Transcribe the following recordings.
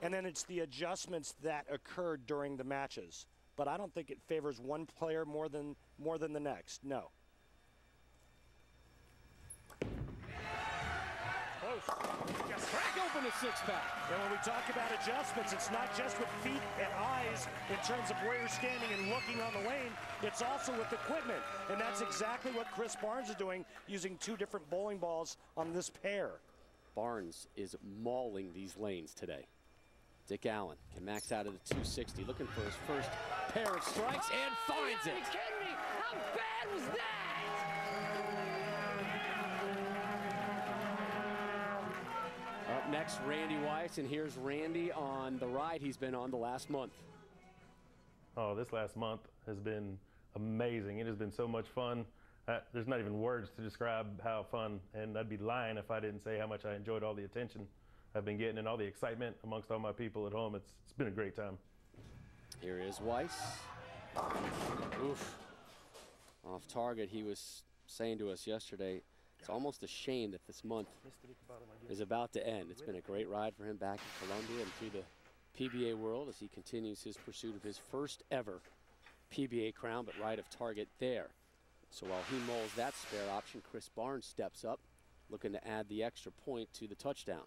and then it's the adjustments that occurred during the matches. But I don't think it favors one player more than the next. No. Close. Crack open a six-pack. And when we talk about adjustments, it's not just with feet and eyes in terms of where you're standing and looking on the lane. It's also with equipment. And that's exactly what Chris Barnes is doing, using 2 different bowling balls on this pair. Barnes is mauling these lanes today. Dick Allen can max out at the 260, looking for his first pair of strikes, and finds it. Are you kidding me? How bad was that? Up next, Randy Weiss, and here's Randy on the ride he's been on the last month. Oh, this last month has been amazing. It has been so much fun. There's not even words to describe how fun, and I'd be lying if I didn't say how much I enjoyed all the attention I've been getting and all the excitement amongst all my people at home. It's been a great time. Here is Weiss. Oof. Off target. He was saying to us yesterday, it's almost a shame that this month is about to end. It's been a great ride for him back in Colombia and through the PBA world as he continues his pursuit of his first ever PBA crown, but right of target there. So while he mauls that spare option, Chris Barnes steps up, looking to add the extra point to the touchdown.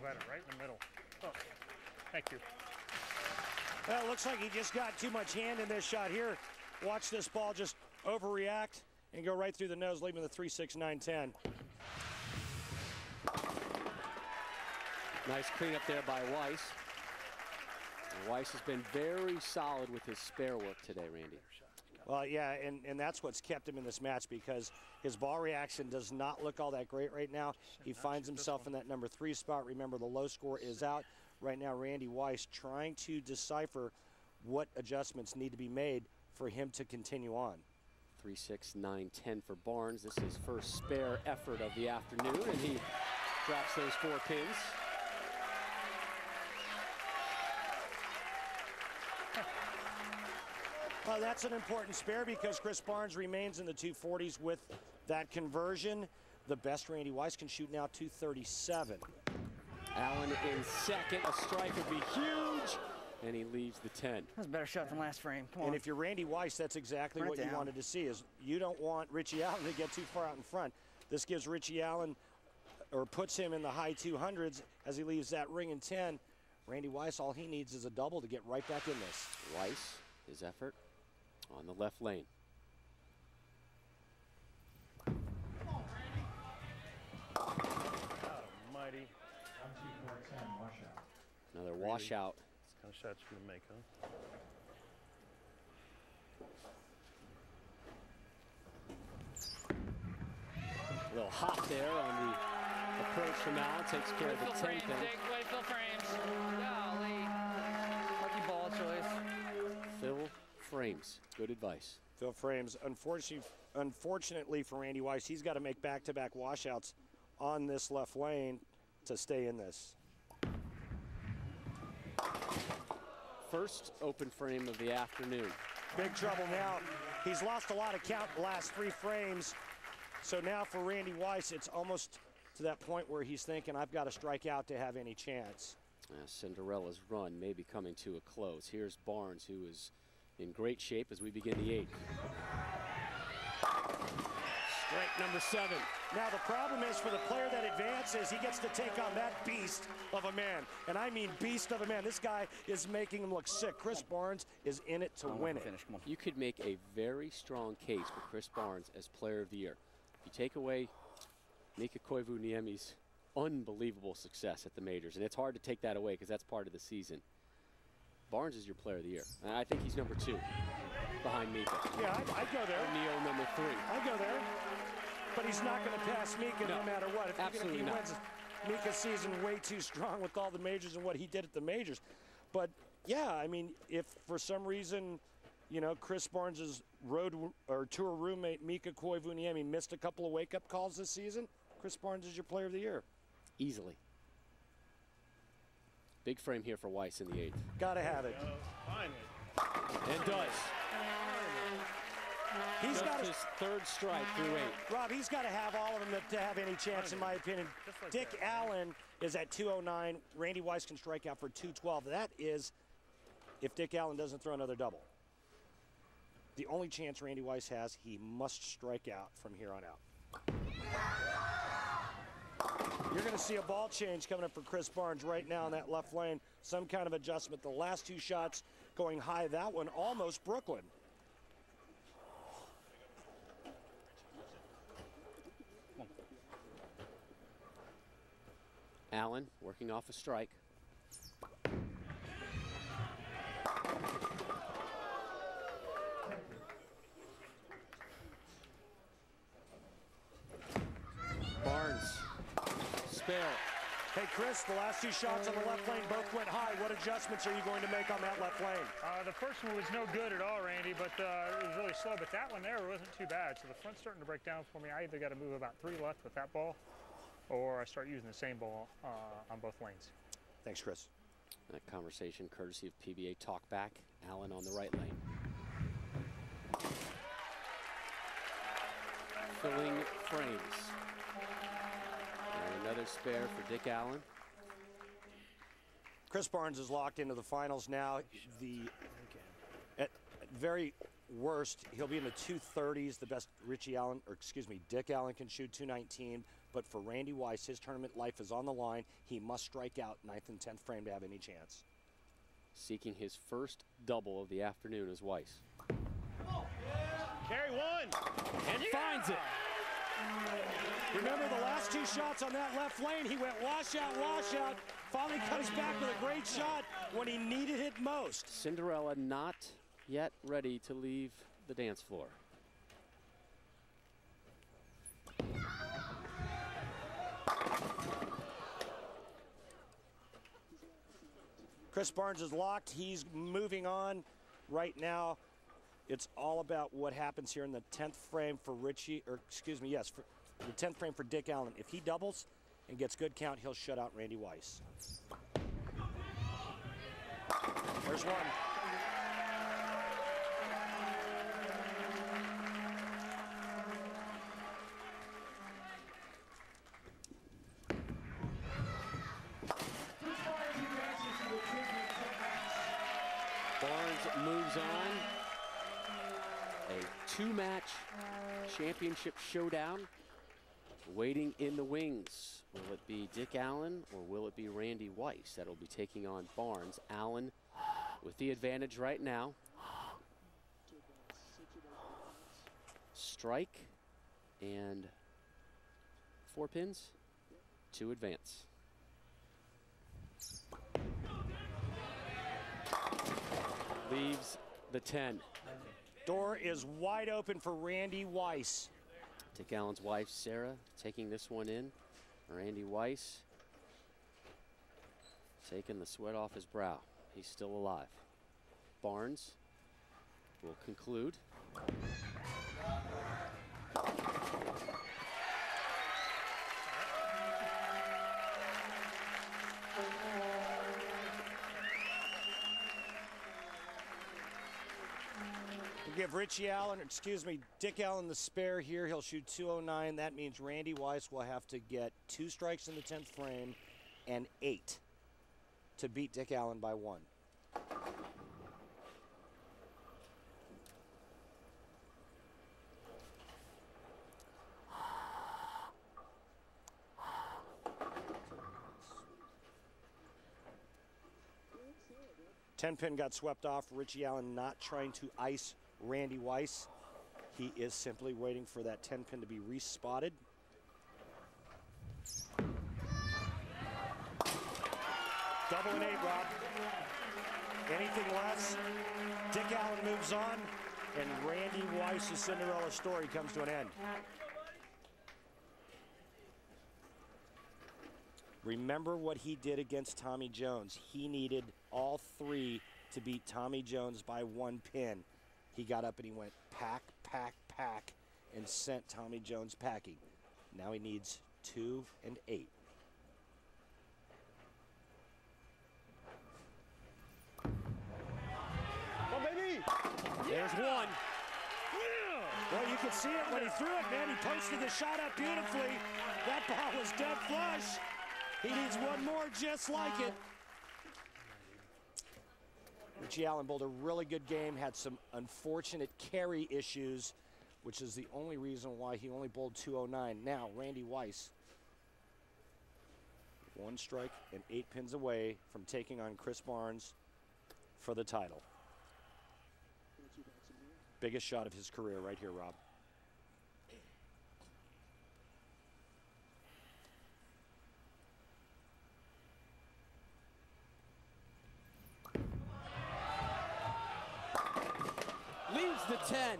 Right in the middle. Oh, thank you. Well, it looks like he just got too much hand in this shot here. Watch this ball just overreact and go right through the nose, leaving the 3-6-9-10. Nice cleanup there by Weiss. And Weiss has been very solid with his spare work today, Randy. Well, yeah, and that's what's kept him in this match, because his ball reaction does not look all that great right now. He finds himself in that number 3 spot. Remember, the low score is out. Right now, Randy Weiss trying to decipher what adjustments need to be made for him to continue on. 3-6-9-10 for Barnes. This is his first spare effort of the afternoon, and he drops those 4 pins. That's an important spare, because Chris Barnes remains in the 240s with that conversion. The best Randy Weiss can shoot now, 237. Allen in second. A strike would be huge, and he leaves the 10. That was a better shot than last frame. Come on. And if you're Randy Weiss, that's exactly what you wanted to see. Is you don't want Ritchie Allen to get too far out in front. This gives Ritchie Allen, or puts him in the high 200s as he leaves that ring in 10. Randy Weiss, all he needs is a double to get right back in this. Weiss, his effort on the left lane. Almighty. Washout. Another washout. That's the kind of shot you're going to make, huh? A little hop there on the approach from Allen. Takes care of the 10 pin. Wait, Phil Frames. Golly. Lucky ball choice. Phil Frames. Good advice. Phil Frames, unfortunately for Randy Weiss, he's got to make back-to-back washouts on this left lane to stay in this. First open frame of the afternoon. Big trouble now. He's lost a lot of count the last 3 frames. So now for Randy Weiss, it's almost to that point where he's thinking, I've got to strike out to have any chance. Cinderella's run may be coming to a close. Here's Barnes, who is in great shape as we begin the 8th. Strike number 7. Now the problem is, for the player that advances, he gets to take on that beast of a man. And I mean beast of a man. This guy is making him look sick. Chris Barnes is in it to win it. You could make a very strong case for Chris Barnes as player of the year. If you take away Mika Koivuniemi's unbelievable success at the majors, and it's hard to take that away because that's part of the season, Barnes is your player of the year. And I think he's number 2 behind Mika. Yeah, I'd go there. O'Neal number 3. I'd go there. But he's not going to pass Mika no matter what. If absolutely he wins Mika's season way too strong with all the majors and what he did at the majors. But yeah, I mean, if for some reason, you know, Chris Barnes's road or tour roommate Mika Koivuniemi missed a couple of wake-up calls this season, Chris Barnes is your player of the year. Easily. Big frame here for Weiss in the 8th. Gotta have it. Finally. And does. He's Just got his third strike through 8. Rob, he's got to have all of them to have any chance, in my opinion. like Dick that. Allen is at 209. Randy Weiss can strike out for 212. That is if Dick Allen doesn't throw another double. The only chance Randy Weiss has, he must strike out from here on out. You're going to see a ball change coming up for Chris Barnes right now in that left lane. Some kind of adjustment. The last 2 shots going high. That one almost Brooklyn. Allen working off a strike. Barnes, spare. Hey, Chris, the last 2 shots on the left lane both went high. What adjustments are you going to make on that left lane? The first one was no good at all, Randy, but it was really slow. But that one there wasn't too bad. So the front's starting to break down for me. I either got to move about 3 left with that ball, or I start using the same ball on both lanes. Thanks, Chris. That conversation courtesy of PBA Talkback. Allen on the right lane. Filling frames. And another spare for Dick Allen. Chris Barnes is locked into the finals now. At very worst, he'll be in the 230s. The best Dick Allen can shoot 219. But for Randy Weiss, his tournament life is on the line. He must strike out 9th and 10th frame to have any chance. Seeking his first double of the afternoon is Weiss. Carry one. And finds it. Remember the last 2 shots on that left lane, he went wash out. Finally comes back with a great shot when he needed it most. Cinderella not yet ready to leave the dance floor. Chris Barnes is locked. He's moving on right now. It's all about what happens here in the 10th frame for for the 10th frame for Dick Allen. If he doubles and gets good count, he'll shut out Randy Weiss. There's one. Barnes moves on. A 2-match championship showdown waiting in the wings. Will it be Dick Allen or will it be Randy Weiss that will be taking on Barnes? Allen with the advantage right now. Strike and 4 pins to advance. Leaves the 10. Door is wide open for Randy Weiss. Dick Allen's wife, Sarah, taking this one in. Randy Weiss taking the sweat off his brow. He's still alive. Barnes will conclude. Give Dick Allen the spare here. He'll shoot 209. That means Randy Weiss will have to get 2 strikes in the 10th frame and 8 to beat Dick Allen by 1. Ten-pin got swept off. Ritchie Allen not trying to ice Randy Weiss. He is simply waiting for that 10-pin to be respotted. Double and 8, Rob. Anything less, Dick Allen moves on, and Randy Weiss' Cinderella story comes to an end. Remember what he did against Tommy Jones. He needed all 3 to beat Tommy Jones by 1 pin. He got up and he went pack, pack, pack, and sent Tommy Jones packing. Now he needs 2 and 8. Oh, baby! There's one. Well, you can see it when he threw it, man. He posted the shot up beautifully. That ball was dead flush. He needs one more just like it. Ritchie Allen bowled a really good game, had some unfortunate carry issues, which is the only reason why he only bowled 209. Now, Randy Weiss, 1 strike and 8 pins away from taking on Chris Barnes for the title. Biggest shot of his career right here, Rob. Leaves the 10.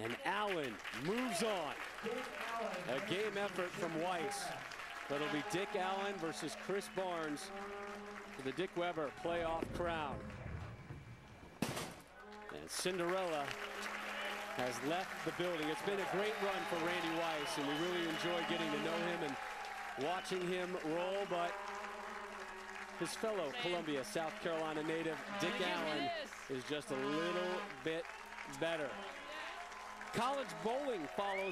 And Allen moves on. A game effort from Weiss. But it'll be Dick Allen versus Chris Barnes for the Dick Weber playoff crown. And Cinderella has left the building. It's been a great run for Randy Weiss, and we really enjoy getting to know him and watching him roll, but his fellow Columbia, South Carolina native, Dick Allen, is just a little bit better. College bowling follows